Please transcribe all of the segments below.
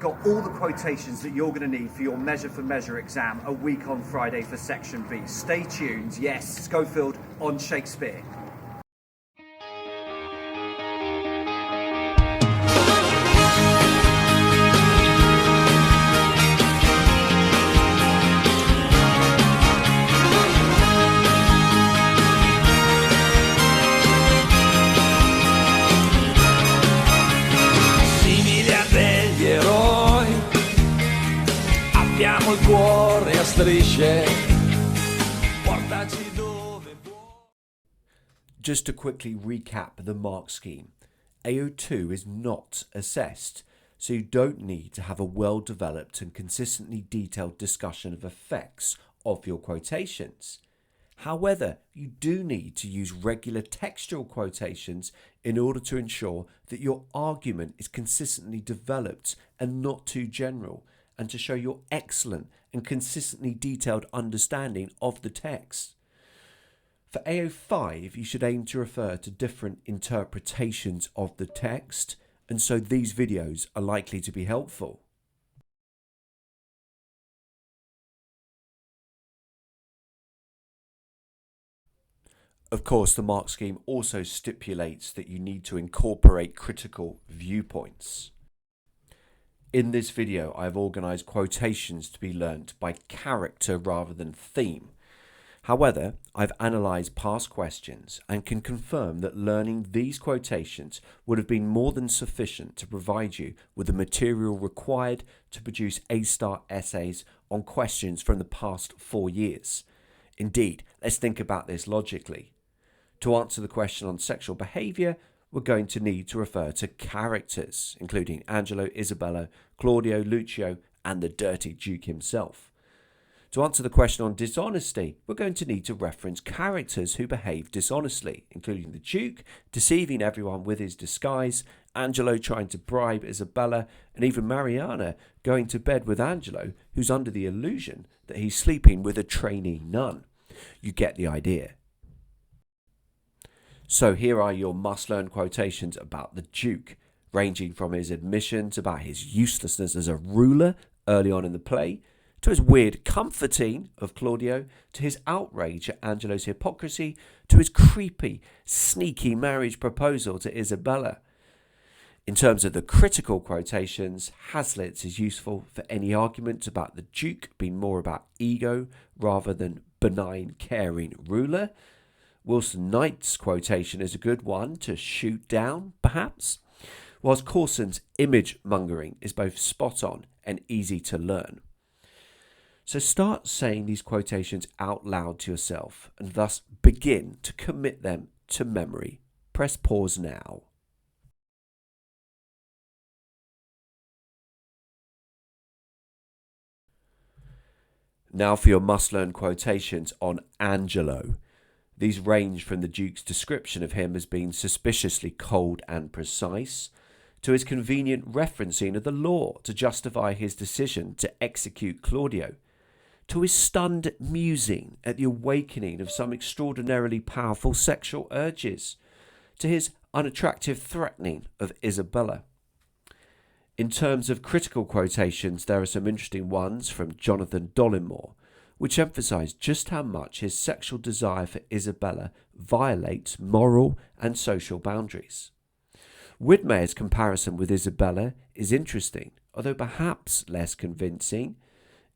got all the quotations that you're going to need for your Measure for Measure exam a week on Friday for Section B. Stay tuned. Yes, Schofield on Shakespeare. Abbiamo il cuore a strisce, portaci dove vuoi. Just to quickly recap the mark scheme, AO2 is not assessed, so you don't need to have a well-developed and consistently detailed discussion of effects of your quotations. However, you do need to use regular textual quotations in order to ensure that your argument is consistently developed and not too general, and to show your excellent and consistently detailed understanding of the text. For AO5, you should aim to refer to different interpretations of the text, and so these videos are likely to be helpful. Of course, the mark scheme also stipulates that you need to incorporate critical viewpoints. In this video, I've organised quotations to be learnt by character rather than theme. However, I've analysed past questions and can confirm that learning these quotations would have been more than sufficient to provide you with the material required to produce A-star essays on questions from the past 4 years. Indeed, let's think about this logically. To answer the question on sexual behaviour, we're going to need to refer to characters, including Angelo, Isabella, Claudio, Lucio, and the dirty Duke himself. To answer the question on dishonesty, we're going to need to reference characters who behave dishonestly, including the Duke, deceiving everyone with his disguise, Angelo trying to bribe Isabella, and even Mariana going to bed with Angelo, who's under the illusion that he's sleeping with a trainee nun. You get the idea. So here are your must-learn quotations about the Duke, ranging from his admissions about his uselessness as a ruler early on in the play, to his weird comforting of Claudio, to his outrage at Angelo's hypocrisy, to his creepy, sneaky marriage proposal to Isabella. In terms of the critical quotations, Hazlitt's is useful for any argument about the Duke being more about ego rather than benign, caring ruler. Wilson Knight's quotation is a good one to shoot down, perhaps, whilst Corson's image mongering is both spot on and easy to learn. So start saying these quotations out loud to yourself and thus begin to commit them to memory. Press pause now. Now for your must-learn quotations on Angelo. These range from the Duke's description of him as being suspiciously cold and precise, to his convenient referencing of the law to justify his decision to execute Claudio, to his stunned musing at the awakening of some extraordinarily powerful sexual urges, to his unattractive threatening of Isabella. In terms of critical quotations, there are some interesting ones from Jonathan Dollimore, which emphasise just how much his sexual desire for Isabella violates moral and social boundaries. Widmeyer's comparison with Isabella is interesting, although perhaps less convincing.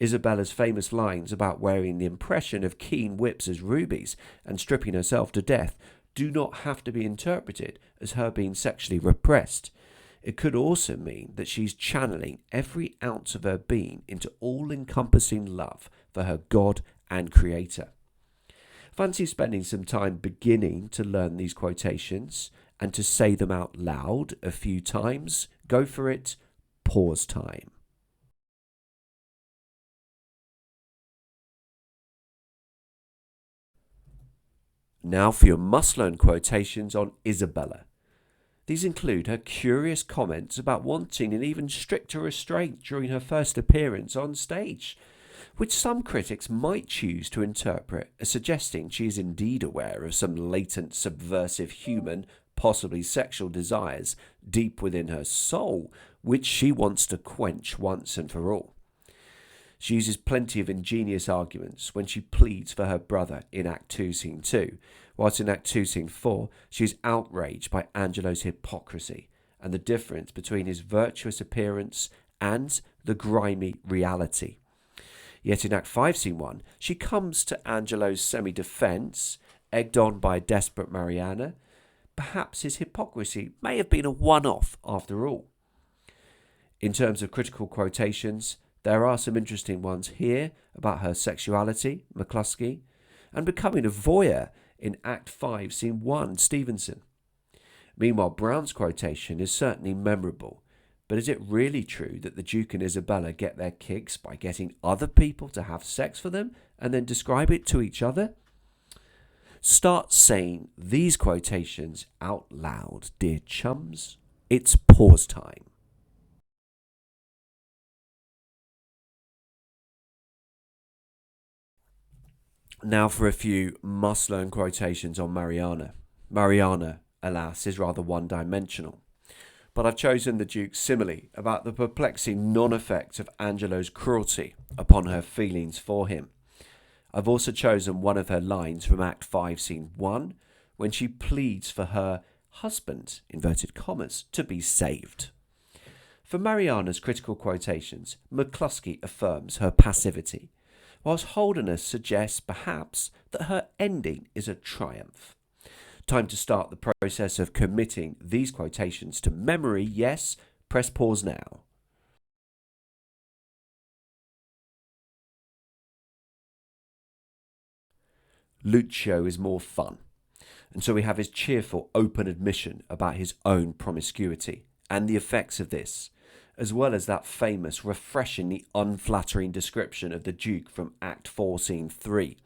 Isabella's famous lines about wearing the impression of keen whips as rubies and stripping herself to death do not have to be interpreted as her being sexually repressed. It could also mean that she's channeling every ounce of her being into all-encompassing love for her God and Creator. Fancy spending some time beginning to learn these quotations and to say them out loud a few times? Go for it. Pause time. Now for your must-learn quotations on Isabella. These include her curious comments about wanting an even stricter restraint during her first appearance on stage, which some critics might choose to interpret as suggesting she is indeed aware of some latent subversive human possibly sexual desires deep within her soul, which she wants to quench once and for all. She uses plenty of ingenious arguments when she pleads for her brother in Act 2, Scene 2, whilst in Act 2, Scene 4, she is outraged by Angelo's hypocrisy and the difference between his virtuous appearance and the grimy reality. Yet in Act 5, Scene 1, she comes to Angelo's semi-defence, egged on by a desperate Mariana. Perhaps his hypocrisy may have been a one-off after all. In terms of critical quotations, there are some interesting ones here about her sexuality, McCluskey, and becoming a voyeur in Act 5, Scene 1, Stevenson. Meanwhile, Brown's quotation is certainly memorable, but is it really true that the Duke and Isabella get their kicks by getting other people to have sex for them and then describe it to each other? Start saying these quotations out loud, dear chums. It's pause time. Now for a few must-learn quotations on Mariana. Mariana, alas, is rather one-dimensional. But I've chosen the Duke's simile about the perplexing non-effect of Angelo's cruelty upon her feelings for him. I've also chosen one of her lines from Act 5, Scene 1, when she pleads for her husband, inverted commas, to be saved. For Mariana's critical quotations, McCluskey affirms her passivity, whilst Holderness suggests perhaps that her ending is a triumph. Time to start the process of committing these quotations to memory. Yes, press pause now. Lucio is more fun, and so we have his cheerful open admission about his own promiscuity and the effects of this, as well as that famous, refreshingly unflattering description of the Duke from Act 4, Scene 3.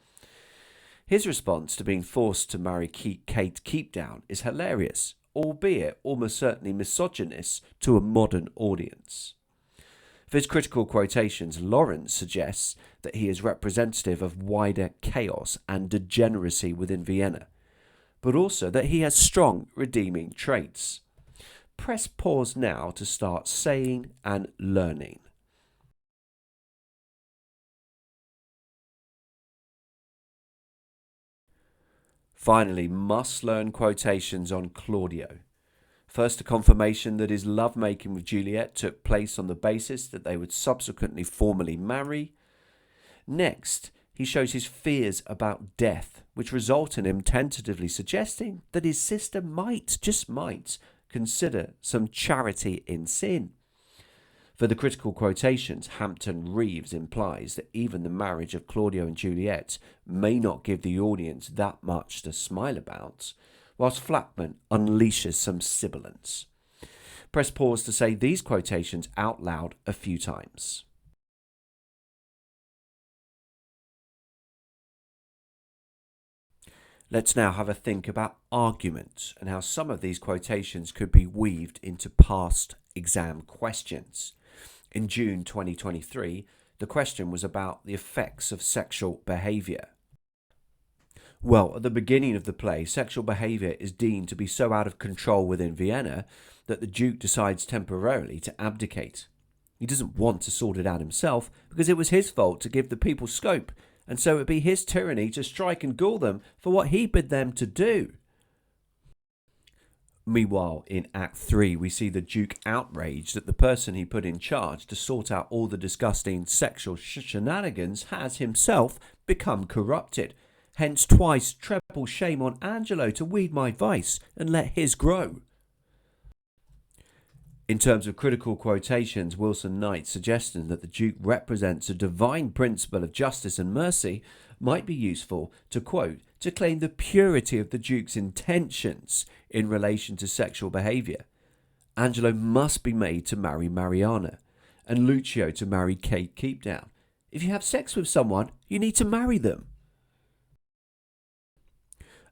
His response to being forced to marry Kate Keepdown is hilarious, albeit almost certainly misogynist to a modern audience. For his critical quotations, Lawrence suggests that he is representative of wider chaos and degeneracy within Vienna, but also that he has strong redeeming traits. Press pause now to start saying and learning. Finally, must-learn quotations on Claudio. First, a confirmation that his lovemaking with Juliet took place on the basis that they would subsequently formally marry. Next, he shows his fears about death, which result in him tentatively suggesting that his sister might, just might, consider some charity in sin. For the critical quotations, Hampton Reeves implies that even the marriage of Claudio and Juliet may not give the audience that much to smile about, whilst Flackman unleashes some sibilance. Press pause to say these quotations out loud a few times. Let's now have a think about argument and how some of these quotations could be weaved into past exam questions. In June 2023, the question was about the effects of sexual behaviour. Well, at the beginning of the play, sexual behaviour is deemed to be so out of control within Vienna that the Duke decides temporarily to abdicate. He doesn't want to sort it out himself because it was his fault to give the people scope, and so it would be his tyranny to strike and ghoul them for what he bid them to do. Meanwhile, in Act 3, we see the Duke outraged that the person he put in charge to sort out all the disgusting sexual shenanigans has himself become corrupted. Hence twice treble shame on Angelo to weed my vice and let his grow. In terms of critical quotations, Wilson Knight's suggestion that the Duke represents a divine principle of justice and mercy might be useful to quote to claim the purity of the Duke's intentions in relation to sexual behaviour. Angelo must be made to marry Mariana, and Lucio to marry Kate Keepdown. If you have sex with someone, you need to marry them.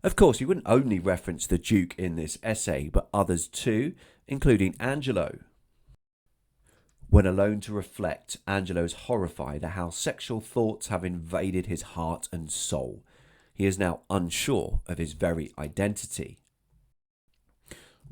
Of course, you wouldn't only reference the Duke in this essay, but others too, including Angelo. When alone to reflect, Angelo is horrified at how sexual thoughts have invaded his heart and soul. He is now unsure of his very identity.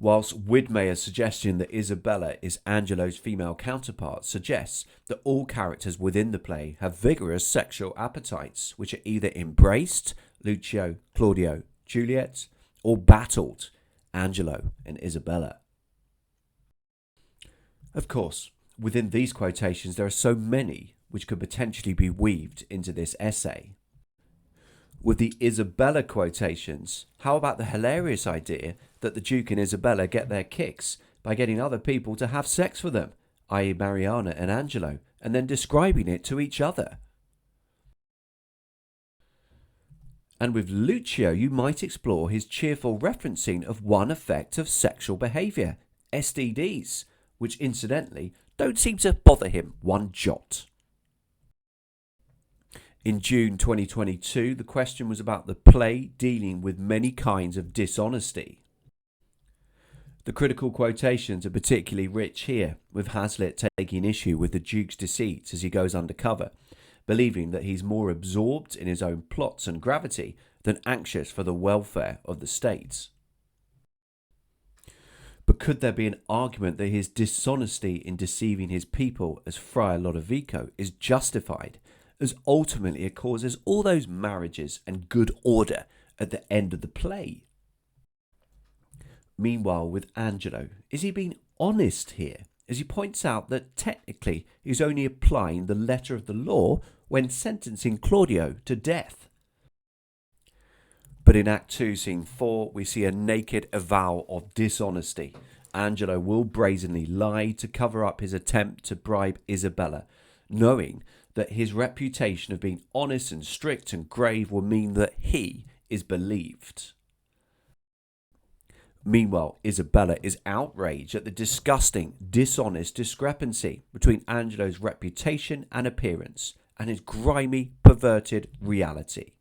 whilst Widmeyer's suggestion that Isabella is Angelo's female counterpart suggests that all characters within the play have vigorous sexual appetites which are either embraced, Lucio, Claudio, Juliet, or battled, Angelo and Isabella. Of course, within these quotations there are so many which could potentially be weaved into this essay. With the Isabella quotations, how about the hilarious idea that the Duke and Isabella get their kicks by getting other people to have sex with them, i.e. Mariana and Angelo, and then describing it to each other? And with Lucio, you might explore his cheerful referencing of one effect of sexual behaviour, STDs, which incidentally don't seem to bother him one jot. In June 2022, the question was about the play dealing with many kinds of dishonesty. The critical quotations are particularly rich here, with Hazlitt taking issue with the Duke's deceits as he goes undercover, believing that he's more absorbed in his own plots and gravity than anxious for the welfare of the state. But could there be an argument that his dishonesty in deceiving his people as Friar Lodovico is justified, as ultimately it causes all those marriages and good order at the end of the play? Meanwhile, with Angelo, is he being honest here, as he points out that technically he's only applying the letter of the law when sentencing Claudio to death? But in Act 2, Scene 4, we see a naked avowal of dishonesty. Angelo will brazenly lie to cover up his attempt to bribe Isabella, knowing that his reputation of being honest and strict and grave will mean that he is believed. Meanwhile, Isabella is outraged at the disgusting, dishonest discrepancy between Angelo's reputation and appearance and his grimy, perverted reality.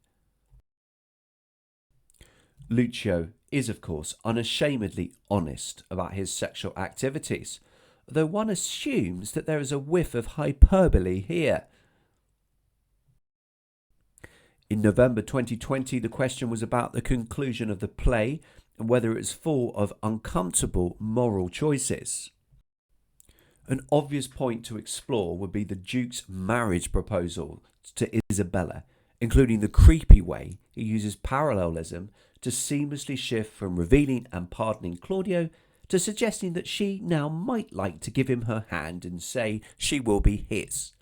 Lucio is, of course, unashamedly honest about his sexual activities, though one assumes that there is a whiff of hyperbole here. In November 2020, the question was about the conclusion of the play and whether it is full of uncomfortable moral choices. An obvious point to explore would be the Duke's marriage proposal to Isabella, including the creepy way he uses parallelism to seamlessly shift from revealing and pardoning Claudio to suggesting that she now might like to give him her hand and say she will be his.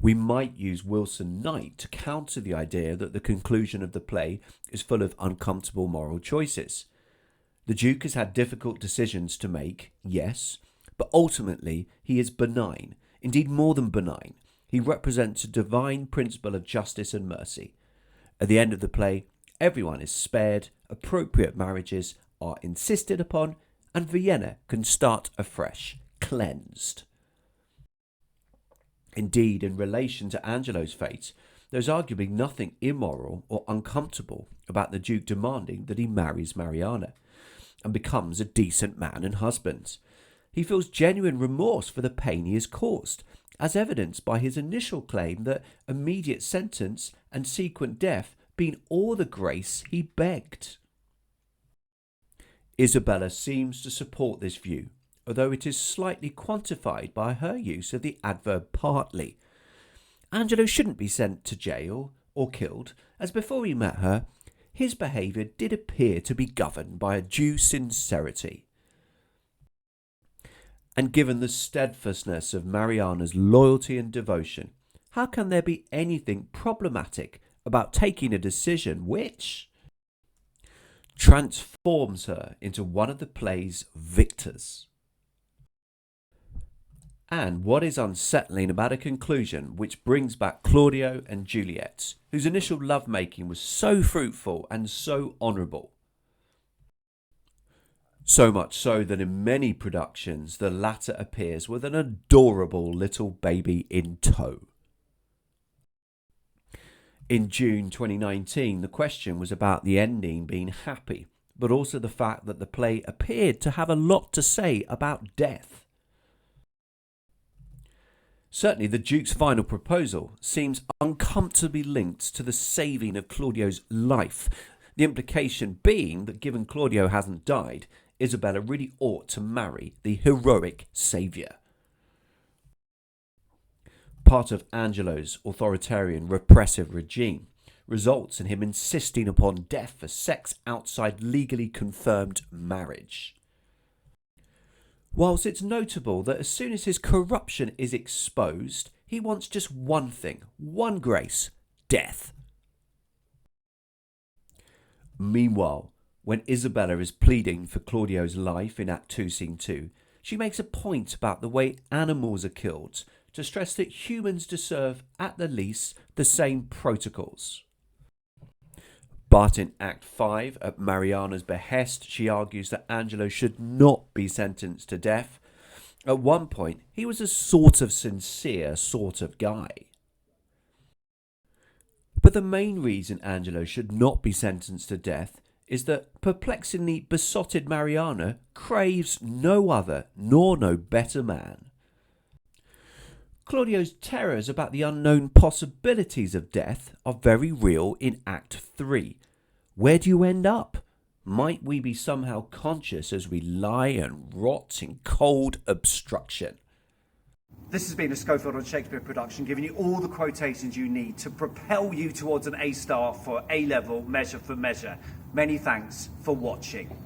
We might use Wilson Knight to counter the idea that the conclusion of the play is full of uncomfortable moral choices. The Duke has had difficult decisions to make, yes, but ultimately he is benign, indeed more than benign. He represents a divine principle of justice and mercy. At the end of the play, everyone is spared, appropriate marriages are insisted upon, and Vienna can start afresh, cleansed. Indeed, in relation to Angelo's fate, there is arguably nothing immoral or uncomfortable about the Duke demanding that he marries Mariana and becomes a decent man and husband. He feels genuine remorse for the pain he has caused, as evidenced by his initial claim that immediate sentence and sequent death being all the grace he begged. Isabella seems to support this view, although it is slightly quantified by her use of the adverb partly. Angelo shouldn't be sent to jail or killed, as before he met her, his behaviour did appear to be governed by a due sincerity. And given the steadfastness of Mariana's loyalty and devotion, how can there be anything problematic about taking a decision which transforms her into one of the play's victors? And what is unsettling about a conclusion which brings back Claudio and Juliet, whose initial lovemaking was so fruitful and so honourable? So much so that in many productions the latter appears with an adorable little baby in tow. In June 2019, the question was about the ending being happy, but also the fact that the play appeared to have a lot to say about death. Certainly, the Duke's final proposal seems uncomfortably linked to the saving of Claudio's life, The implication being that given Claudio hasn't died, Isabella really ought to marry the heroic saviour. Part of Angelo's authoritarian repressive regime results in him insisting upon death for sex outside legally confirmed marriage. Whilst it's notable that as soon as his corruption is exposed, he wants just one thing, one grace: death. Meanwhile, when Isabella is pleading for Claudio's life in Act 2, Scene 2, she makes a point about the way animals are killed to stress that humans deserve, at the least, the same protocols. But in Act 5, at Mariana's behest, she argues that Angelo should not be sentenced to death. At one point, he was a sort of sincere sort of guy. But the main reason Angelo should not be sentenced to death is that perplexingly besotted Mariana craves no other nor no better man. Claudio's terrors about the unknown possibilities of death are very real in Act 3. Where do you end up? Might we be somehow conscious as we lie and rot in cold obstruction? This has been a Schofield on Shakespeare production, giving you all the quotations you need to propel you towards an A star for A Level Measure for Measure. Many thanks for watching.